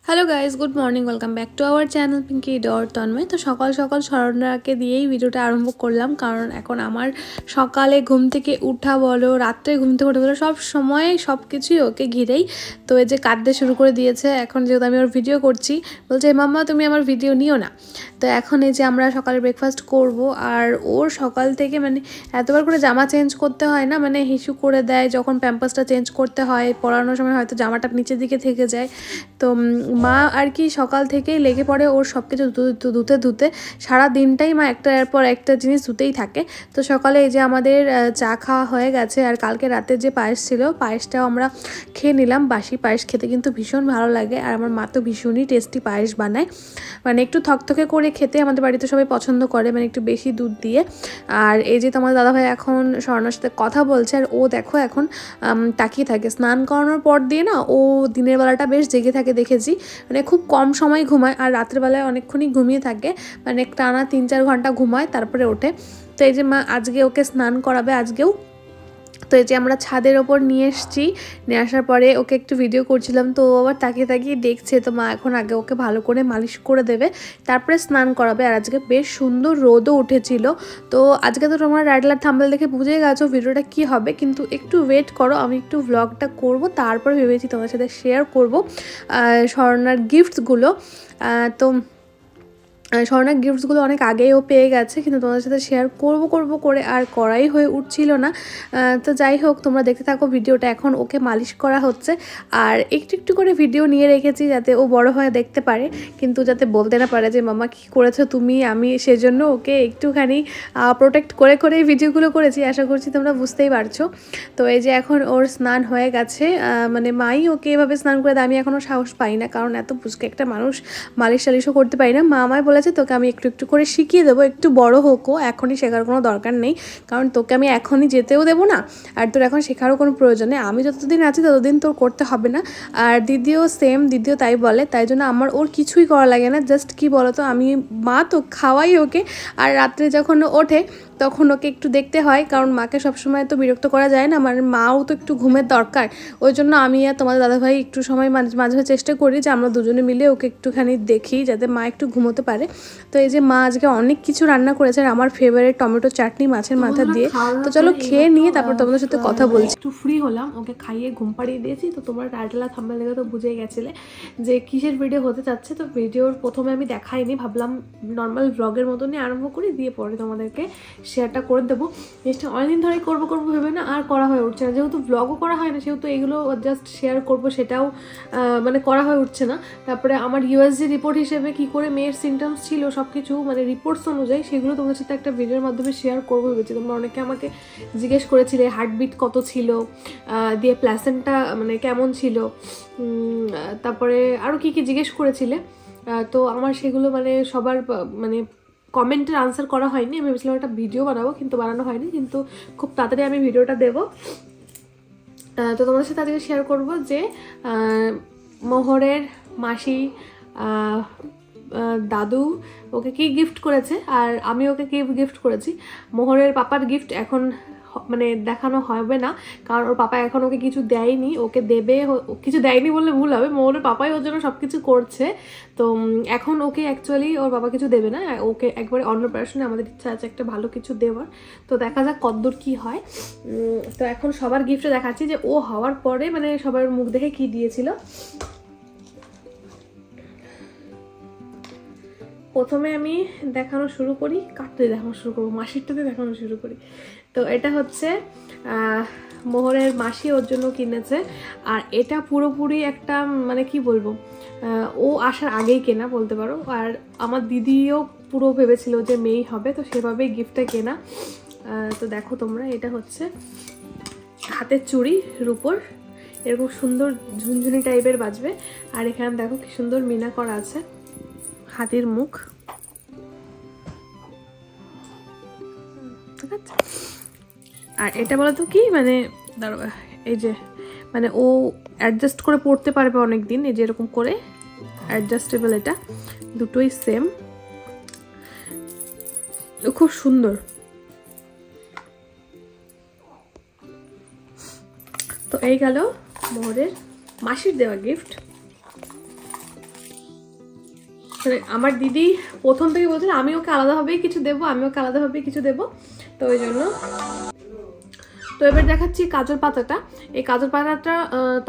Hello guys, good morning, welcome back to our channel Pinky dot Tanmay. তো সকাল সকাল স্মরণাকে দিয়েই ভিডিওটা আরম্ভ করলাম, কারণ এখন আমার সকালে ঘুম থেকে উঠা বলো, রাত্রে ঘুম থেকে উঠে বলো, সব সময় সব কিছুই ওকে ঘিরেই। তো এই যে কাঁদতে শুরু করে দিয়েছে এখন, যেহেতু আমি ওর ভিডিও করছি, বলছে মাম্মা তুমি আমার ভিডিও নিও না। তো এখন এই যে আমরা সকালে ব্রেকফাস্ট করব, আর ওর সকাল থেকে মানে এতবার করে জামা চেঞ্জ করতে হয় না, মানে হিসু করে দেয় যখন প্যাম্পাসটা চেঞ্জ করতে হয়, পড়ানোর সময় হয়তো জামাটা নিচের দিকে থেকে যায়। তো মা আর কি সকাল থেকেই লেগে পড়ে ওর সব কিছু ধুতে সারা দিনটাই মা একটার পর একটা জিনিস ধুতেই থাকে। তো সকালে এই যে আমাদের চা খাওয়া হয়ে গেছে, আর কালকে রাতে যে পায়েস ছিল পায়েসটাও আমরা খেয়ে নিলাম। বাসি পায়েস খেতে কিন্তু ভীষণ ভালো লাগে, আর আমার মা তো ভীষণই টেস্টি পায়েস বানায়, মানে একটু থকথকে করে খেতে আমাদের বাড়িতে সবাই পছন্দ করে, মানে একটু বেশি দুধ দিয়ে। আর এই যে তোমার দাদাভাই এখন স্বর্ণার সাথে কথা বলছে, আর ও দেখো এখন তাকিয়ে থাকে। স্নান করানোর পর দিয়ে না ও দিনের বেলাটা বেশ জেগে থাকে দেখেছি, মানে খুব কম সময় ঘুমায়, আর রাত্রেবেলায় অনেকক্ষণই ঘুমিয়ে থাকে, মানে টানা 3-4 ঘন্টা ঘুমায় তারপরে ওঠে। তো এই যে মা আজকে ওকে স্নান করাবে আজকেও। তো এই যে আমরা ছাদের ওপর নিয়ে এসেছি, নিয়ে আসার পরে ওকে একটু ভিডিও করছিলাম, তো ও আবার তাকিয়ে তাকিয়ে দেখছে। তো মা এখন আগে ওকে ভালো করে মালিশ করে দেবে, তারপরে স্নান করাবে। আর আজকে বেশ সুন্দর রোদও উঠেছিল। তো আজকে তো তোমরা টাইটেল আর থাম্বনেল দেখে বুঝে গেছো ভিডিওটা কি হবে, কিন্তু একটু ওয়েট করো, আমি একটু ভ্লগটা করব, তারপর ভেবেছি তোমার সাথে শেয়ার করবো স্বর্ণার গিফটসগুলো। তো স্বর্ণার গিফটসগুলো অনেক আগেই ও পেয়ে গেছে, কিন্তু তোমাদের সাথে শেয়ার করব করে আর করাই হয়ে উঠছিল না। তো যাই হোক, তোমরা দেখতে থাকো ভিডিওটা। এখন ওকে মালিশ করা হচ্ছে, আর একটু একটু করে ভিডিও নিয়ে রেখেছি যাতে ও বড় হয়ে দেখতে পারে, কিন্তু যাতে বলতে না পারে যে মামা কী করেছো তুমি। আমি সেজন্য ওকে একটুখানি প্রোটেক্ট করে ভিডিওগুলো করেছি, আশা করছি তোমরা বুঝতেই পারছো। তো এই যে এখন ওর স্নান হয়ে গেছে, মানে মাই ওকে এভাবে স্নান করে দেয়। আমি এখনও সাহস পাই না, কারণ এত পুচকে একটা মানুষ মালিশ টালিশও করতে পারি না। মা আমায় বলেছে তোকে আমি একটু একটু করে শিখিয়ে দেবো, একটু বড় হোকও, এখনই শেখার কোনো দরকার নেই, কারণ তোকে আমি এখনই যেতেও দেবো না, আর তোর এখন শেখারও কোনো প্রয়োজন নেই। আমি যতদিন আছি ততদিন তোর করতে হবে না। আর দিদিও সেম, দিদিও তাই বলে, তাই জন্য আমার ওর কিছুই করা লাগে না। জাস্ট কি বলতো, আমি মা তো খাওয়াই ওকে, আর রাত্রে যখন ওঠে তখন ওকে একটু দেখতে হয়, কারণ মাকে সবসময় তো বিরক্ত করা যায় না, মানে মাও তো একটু ঘুমের দরকার। ওই জন্য আমি আর তোমাদের দাদাভাই একটু সময় মাঝে মাঝে চেষ্টা করি যে আমরা দুজনে মিলে ওকে একটুখানি দেখি, যাতে মা একটু ঘুমোতে পারে। তো এই যে মা আজকে অনেক কিছু রান্না করেছে, আর আমার ফেভারিট টমেটো চাটনি মাছের মাথা দিয়ে। তো চলো খেয়ে নিয়ে তারপর তোমাদের সাথে কথা বলছি। একটু ফ্রি হলাম, ওকে খাইয়ে ঘুম পাড়িয়ে দিয়েছি। তো তোমরা টাইটেল আর থাম্বনেল দেখে তো বুঝেই গেছিলে যে কিসের ভিডিও হতে চাচ্ছে। তো ভিডিওর প্রথমে আমি দেখাইনি, ভাবলাম নর্মাল ব্লগের মতনই আরম্ভ করি, দিয়ে পরে তোমাদেরকে শেয়ারটা করে দেবো। জিনিসটা অনেকদিন ধরেই করবো ভেবে না, আর করা হয়ে উঠছে না। যেহেতু ব্লগও করা হয় না, সেহেতু এগুলো জাস্ট শেয়ার করবো সেটাও মানে করা হয়ে উঠছে না। তারপরে আমার ইউএসজি রিপোর্ট হিসেবে কি করে মেয়ের সিমটমস ছিল সব কিছু, মানে রিপোর্টস অনুযায়ী, সেগুলো তোমাদের সাথে একটা ভিডিওর মাধ্যমে শেয়ার করবো ভেবেছি। তোমরা অনেকে আমাকে জিজ্ঞেস করেছিলে হার্টবিট কত ছিল, দিয়ে প্ল্যাসেন্টা মানে কেমন ছিল, তারপরে আরও কি কি জিজ্ঞেস করেছিলে। তো আমার সেগুলো মানে সবার মানে কমেন্টের আনসার করা হয়নি। আমি ভেবেছিলাম একটা ভিডিও বানাবো, কিন্তু বানানো হয়নি, কিন্তু খুব তাড়াতাড়ি আমি ভিডিওটা দেবো। তো তোমাদের সাথে আজকে শেয়ার করবো যে মোহরের মাসি দাদু ওকে কি গিফট করেছে, আর আমি ওকে কি গিফট করেছি। মোহরের পাপার গিফট এখন মানে দেখানো হবে না, কারণ ওর পাপা এখন ওকে কিছু দেয়নি, ওকে দেবে, কিছু দেয়নি বললে ভুল হবে, মোহরের পাপাই ওর জন্য সব কিছু করছে। তো এখন ওকে অ্যাকচুয়ালি ওর বাবা কিছু দেবে না, ওকে একবারে অন্নপ্রাশনে আমাদের ইচ্ছা আছে একটা ভালো কিছু দেওয়ার। তো দেখা যাক কতদূর কি হয়। তো এখন সবার গিফটে দেখাচ্ছি যে ও হওয়ার পরে মানে সবার মুখ দেখে কি দিয়েছিল। প্রথমে আমি দেখানো শুরু করি, কাটতে দেখানো শুরু করবো, মাসিরটাতে দেখানো শুরু করি। তো এটা হচ্ছে মোহরের মাসি ওর জন্য কিনেছে, আর এটা পুরোপুরি একটা মানে কি বলবো, ও আসার আগেই কেনা বলতে পারো। আর আমার দিদিও পুরো ভেবেছিল যে মেয়েই হবে, তো সেভাবেই গিফটটা কেনা। তো দেখো তোমরা, এটা হচ্ছে হাতের চুড়ি রূপোর, এরকম সুন্দর ঝুনঝুনি টাইপের বাজবে। আর এখানে দেখো কি সুন্দর মিনা করা আছে, হাতির মুখ, ঠিক আছে। আর এটা বলতো কি মানে এই যে মানে ও অ্যাডজাস্ট করে পড়তে পারবে অনেক দিন, এই যে এরকম করে অ্যাডজাস্টেবল, এটা দুটোই সেম, খুব সুন্দর। তো এই গেল মোহরের মাসির দেওয়া গিফট। মানে আমার দিদি প্রথম থেকে বলছিল আমি ওকে আলাদাভাবেই কিছু দেবো, আমি ওকে আলাদাভাবেই কিছু দেবো, তো ওই জন্য। তো এবার দেখাচ্ছি কাজল পাতাটা। এই কাজল পাতাটা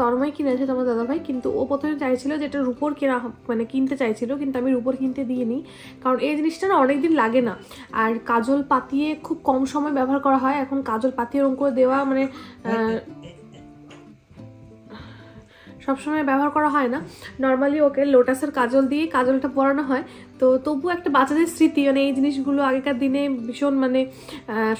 তন্ময় কিনেছে তোমার দাদাভাই, কিন্তু ও প্রথমে চাইছিল যে এটা রুপোর কেনা, মানে কিনতে চাইছিল, কিন্তু আমি রুপোর কিনতে দিইনি, কারণ এই জিনিসটা না অনেকদিন লাগে না, আর কাজল পাতিয়ে খুব কম সময় ব্যবহার করা হয়। এখন কাজল পাতিয়ে ওরকম করে দেওয়া মানে সবসময় ব্যবহার করা হয় না। নর্মালি ওকে লোটাসের কাজল দিয়ে কাজলটা পরানো হয়, তো তবু একটা বাচ্চাদের স্মৃতি, মানে এই জিনিসগুলো আগেকার দিনে ভীষণ মানে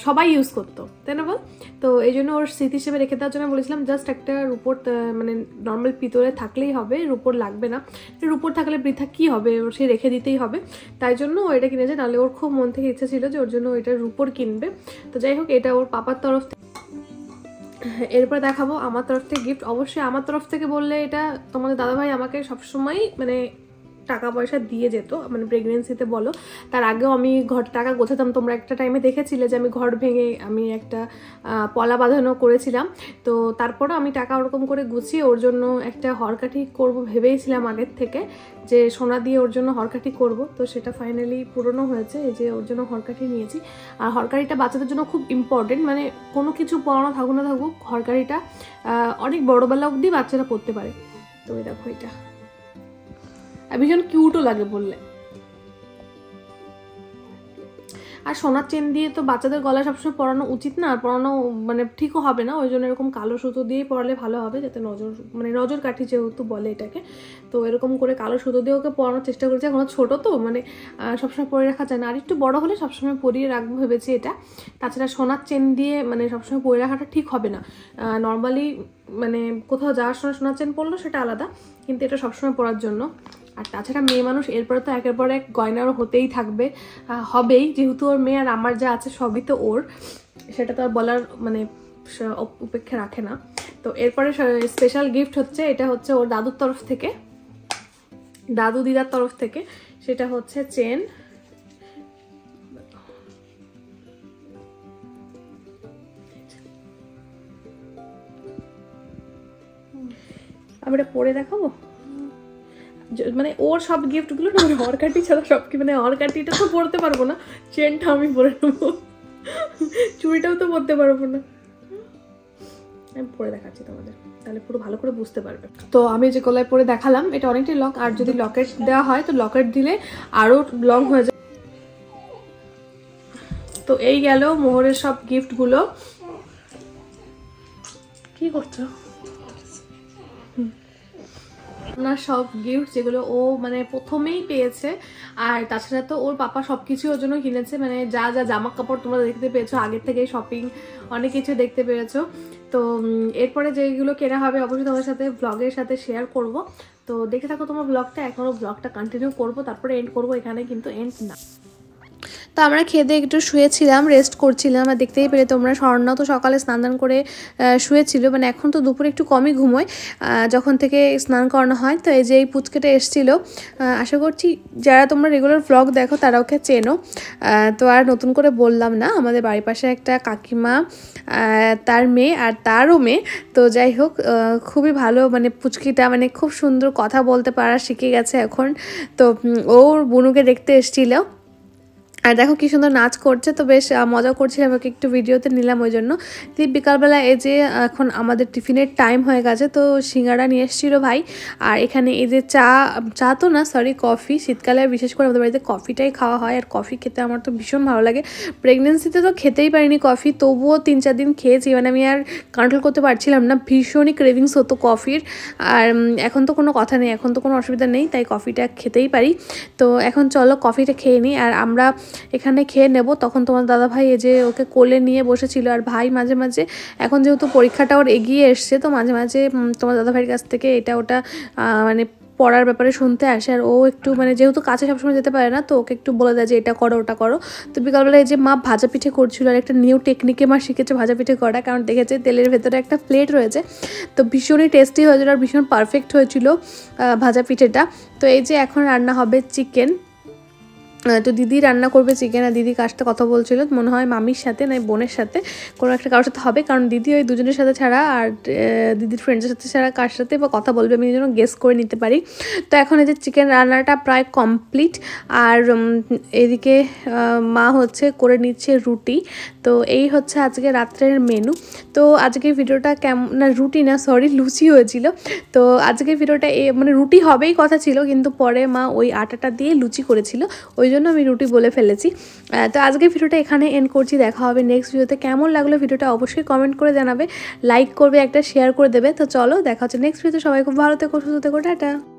সবাই ইউজ করতো, তাই না বল? তো এই জন্য ওর স্মৃতি হিসেবে রেখে দেওয়ার জন্য বলেছিলাম জাস্ট একটা রুপোর, মানে নর্মাল পিতলে থাকলেই হবে, রুপোর লাগবে না। রুপোর থাকলে বৃথা কী হবে, সে রেখে দিতেই হবে, তাই জন্য ও এটা কিনেছে। নাহলে ওর খুব মন থেকে ইচ্ছা ছিল যে ওর জন্য ওইটা রুপোর কিনবে। তো যাই হোক, এটা ওর পাপার তরফ থেকে। এরপর দেখাবো আমার তরফ থেকে গিফট। অবশ্যই আমার তরফ থেকে বললে এটা তোমাদের দাদাভাই আমাকে সবসময় মানে টাকা পয়সা দিয়ে যেত, মানে প্রেগনেন্সিতে বলো, তার আগেও আমি ঘর টাকা গোছাতাম। তোমরা একটা টাইমে দেখেছিলে যে আমি ঘর ভেঙে আমি একটা পলা বাঁধানো করেছিলাম, তো তারপরও আমি টাকা ওরকম করে গুছিয়ে ওর জন্য একটা হরকাঠি করবো ভেবেইছিলাম আগের থেকে, যে সোনা দিয়ে ওর জন্য হরকাঠি করব। তো সেটা ফাইনালি পূরণও হয়েছে, এই যে ওর জন্য হরকাঠি নিয়েছি। আর হরকাঠিটা বাচ্চাদের জন্য খুব ইম্পর্টেন্ট, মানে কোনো কিছু পড়ানো থাকুক না থাকুক, হরকাঠিটা অনেক বড়োবেলা অবধি বাচ্চারা পড়তে পারে। তো এই দেখো, এটা ভীষণ কিউটও লাগে বললে। আর সোনার চেন দিয়ে তো বাচ্চাদের গলায় সবসময় পরানো উচিত না, আর পরানো মানে ঠিকও হবে না, ওই জন্য এরকম কালো সুতো দিয়েই পরালে ভালো হবে, যাতে নজর কাঠি যেহেতু বলে এটাকে, তো এরকম করে কালো সুতো দিয়ে ওকে পরানোর চেষ্টা করেছি। এখন ছোটো তো মানে সবসময় পরে রাখা যায় না, আর একটু বড় হলে সবসময় পরিয়ে রাখবো ভেবেছি এটা। তাছাড়া সোনার চেন দিয়ে মানে সবসময় পরে রাখাটা ঠিক হবে না। নর্মালি মানে কোথাও যাওয়ার সময় সোনার চেন পরলো সেটা আলাদা, কিন্তু এটা সবসময় পরার জন্য। আর তাছাড়া মেয়ে মানুষ এরপরে তো একের পর এক গয়নারও হতেই থাকবে, হবেই, যেহেতু ওর মেয়ে, আর আমার যা আছে সবই তো ওর, সেটা তো আর বলার মানে উপেক্ষা রাখে না। তো এরপরে স্পেশাল গিফট হচ্ছে, এটা হচ্ছে ওর দাদুর তরফ থেকে, দাদু দিদার তরফ থেকে, সেটা হচ্ছে চেন। আমি এটা পরে দেখাবো, মানে ওর সব গিফটগুলো না হরকাঠি ছাড়া সব কি, মানে হরকাঠিটা তো পরতে পারবো না, চেনটা আমি পরে নেবো, চুড়িটাও তো পরতে পারবো না। আমি পরে দেখাচ্ছি তোমাদের, তাহলে পুরো ভালো করে বুঝতে পারবে। তো আমি যে গলায় পরে দেখালাম এটা অনেকটাই লং, আর যদি লকেট দেওয়া হয় তো লকেট দিলে আরও লং হয়ে যায়। তো এই গেল মোহরের সব গিফটগুলো। কি করছো? না, সব গিফট যেগুলো ও মানে প্রথমেই পেয়েছে, আর তাছাড়া তো ওর পাপা সব কিছু ওর জন্য কিনেছে, মানে যা যা জামা কাপড় তোমরা দেখতে পেয়েছো, আগের থেকে শপিং অনেক কিছু দেখতে পেরেছো। তো এরপরে যেগুলো কেনা হবে অবশ্যই তোমাদের সাথে ব্লগের সাথে শেয়ার করব। তো দেখে থাকো তোমার ব্লগটা, এখনও ব্লগটা কন্টিনিউ করবো, তারপরে এন্ড করবো, এখানে কিন্তু এন্ড না। তো আমরা খেয়ে দিয়ে একটু শুয়েছিলাম, রেস্ট করছিলাম, আর দেখতেই পেলে তোমরা স্বর্ণ তো সকালে স্নান করে শুয়েছিল, মানে এখন তো দুপুরে একটু কমই ঘুমোয় যখন থেকে স্নান করানো হয়। তো এই যে এই পুচকেটা এসেছিলো, আশা করছি যারা তোমরা রেগুলার ভ্লগ দেখো তারা ওকে চেনো। তো আর নতুন করে বললাম না, আমাদের বাড়ির পাশে একটা কাকিমা, তার মেয়ে আর তারও মেয়ে। তো যাই হোক, খুবই ভালো, মানে পুচকিটা মানে খুব সুন্দর কথা বলতে পারা শিখে গেছে এখন। তো ওর বুনুকে দেখতে এসেছিলো, আর দেখো কি সুন্দর নাচ করছে, তো বেশ মজা করছিলাম, ওকে একটু ভিডিওতে নিলাম ওই জন্য। তো বিকালবেলা এই যে এখন আমাদের টিফিনের টাইম হয়ে গেছে, তো সিঙ্গাড়া নিয়ে এসেছিল ভাই, আর এখানে এই যে চা তো না সরি কফি, শীতকালে বিশেষ করে আমাদের বাড়িতে কফিটাই খাওয়া হয়, আর কফি খেতে আমার তো ভীষণ ভালো লাগে। প্রেগনেন্সিতে তো খেতেই পারিনি কফি, তবুও 3-4 দিন খেয়েছি, মানে আমি আর কন্ট্রোল করতে পারছিলাম না, ভীষণই ক্রেভিংস হতো কফির। আর এখন তো কোনো কথা নেই, এখন তো কোনো অসুবিধা নেই, তাই কফিটা খেতেই পারি। তো এখন চলো কফিটা খেয়ে নিই, আর আমরা এখানে খেয়ে নেব। তখন তোমার দাদা ভাই এই যে ওকে কোলে নিয়ে বসেছিল, আর ভাই মাঝে মাঝে এখন যেহেতু পরীক্ষাটা ওর এগিয়ে এসছে, তো মাঝে মাঝে তোমার দাদা ভাইয়ের কাছ থেকে এটা ওটা মানে পড়ার ব্যাপারে শুনতে আসে, আর ও একটু মানে যেহেতু কাছে সবসময় যেতে পারে না, তো ওকে একটু বলে দেয় যে এটা করো ওটা করো। তো বিকালবেলা এই যে মা ভাজা পিঠে করছিল, আর একটা নিউ টেকনিকে মা শিখেছে ভাজা পিঠে করা, কারণ দেখেছে তেলের ভেতরে একটা প্লেট রয়েছে, তো ভীষণই টেস্টি হয়েছিল আর ভীষণ পারফেক্ট হয়েছিল ভাজা পিঠেটা। তো এই যে এখন রান্না হবে চিকেন, তো দিদি রান্না করবে চিকেন, আর দিদি কার সাথে কথা বলছিল মনে হয় মামির সাথে না বোনের সাথে, কোনো একটা কারোর সাথে হবে, কারণ দিদি ওই দুজনের সাথে ছাড়া আর দিদির ফ্রেন্ডসের সাথে ছাড়া কার সাথে বা কথা বলবে আমি যেন গেস করে নিতে পারি। তো এখন এই যে চিকেন রান্নাটা প্রায় কমপ্লিট, আর এদিকে মা হচ্ছে করে নিচ্ছে রুটি। তো এই হচ্ছে আজকে রাত্রের মেনু। তো আজকে ভিডিওটা কেমন, না রুটি না সরি লুচি হয়েছিল। তো আজকে ভিডিওটা মানে রুটি হবেই কথা ছিল, কিন্তু পরে মা ওই আটাটা দিয়ে লুচি করেছিল, ওই জন্য আমি রুটি বলে ফেলেছি। তো আজকে ভিডিওটা এখানে এন্ড করছি, দেখা হবে নেক্সট ভিডিওতে। কেমন লাগলো ভিডিওটা অবশ্যই কমেন্ট করে জানাবে, লাইক করবে, একটা শেয়ার করে দেবে। তো চলো দেখা হচ্ছে নেক্সট ভিডিওতে, সবাই খুব ভালো থেকো, সুস্থ থেকো, টাটা।